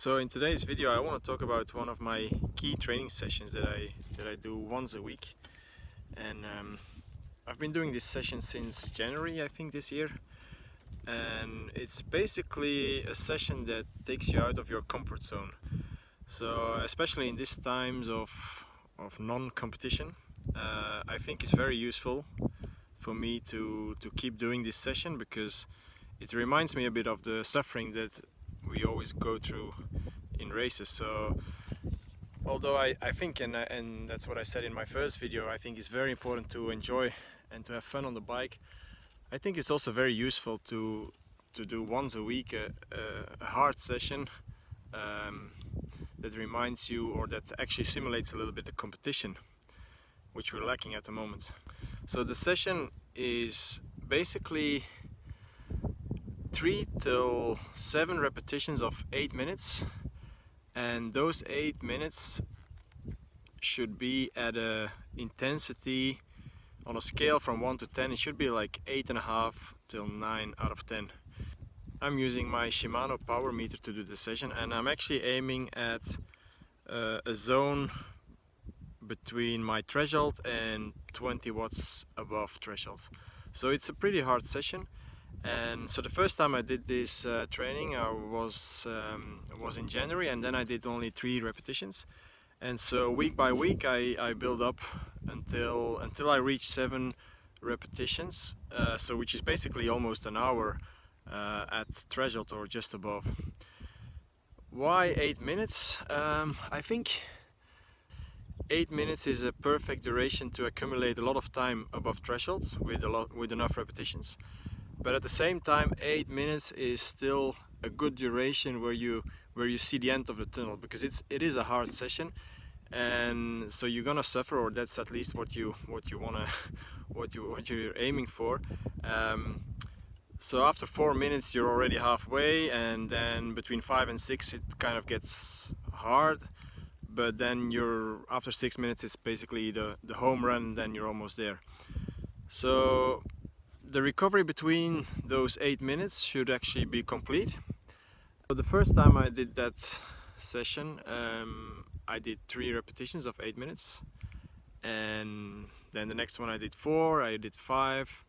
So in today's video I want to talk about one of my key training sessions that I do once a week, and I've been doing this session since January, I think, this year, and it's basically a session that takes you out of your comfort zone. So especially in these times of non-competition, I think it's very useful for me to keep doing this session, because it reminds me a bit of the suffering that we always go through in races. So although I think, and that's what I said in my first video, I think it's very important to enjoy and to have fun on the bike, I think it's also very useful to do once a week a hard session that reminds you, or that actually simulates a little bit the competition, which we're lacking at the moment. So the session is basically 3 till 7 repetitions of 8 minutes, and those 8 minutes should be at a intensity on a scale from 1 to 10. It should be like 8.5 till 9 out of 10. I'm using my Shimano power meter to do the session, and I'm actually aiming at a zone between my threshold and 20 watts above threshold. So it's a pretty hard session. And so the first time I did this training was in January, and then I did only 3 repetitions. And so week by week I build up until I reach 7 repetitions, so which is basically almost an hour at threshold or just above. Why 8 minutes? I think 8 minutes is a perfect duration to accumulate a lot of time above threshold with enough repetitions. But at the same time, 8 minutes is still a good duration where you see the end of the tunnel, because it is a hard session, and so you're gonna suffer, or that's at least what you're aiming for. So after 4 minutes you're already halfway, and then between 5 and 6 it kind of gets hard, but then after 6 minutes it's basically the home run, then you're almost there. So the recovery between those 8 minutes should actually be complete. So the first time I did that session, I did 3 repetitions of 8 minutes, and then the next one I did 4, I did 5,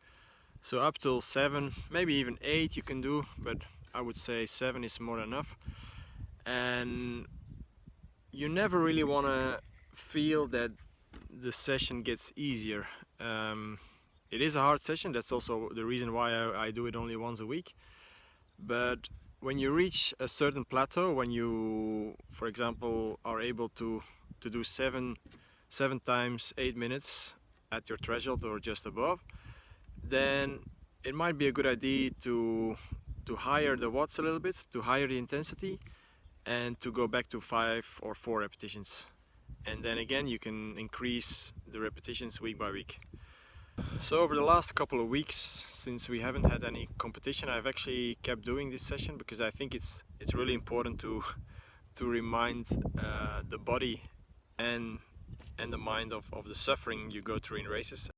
so up till 7, maybe even 8 you can do, but I would say 7 is more than enough. And you never really want to feel that the session gets easier. It is a hard session, that's also the reason why I do it only once a week. But when you reach a certain plateau, when you, for example, are able to do 7 times 8 minutes at your threshold or just above, then it might be a good idea to higher the watts a little bit, to higher the intensity, and to go back to 5 or 4 repetitions. And then again you can increase the repetitions week by week. So over the last couple of weeks, since we haven't had any competition, I've actually kept doing this session, because I think it's really important to remind the body and the mind of the suffering you go through in races.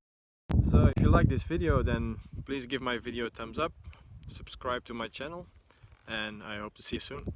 So if you like this video, then please give my video a thumbs up, subscribe to my channel, and I hope to see you soon.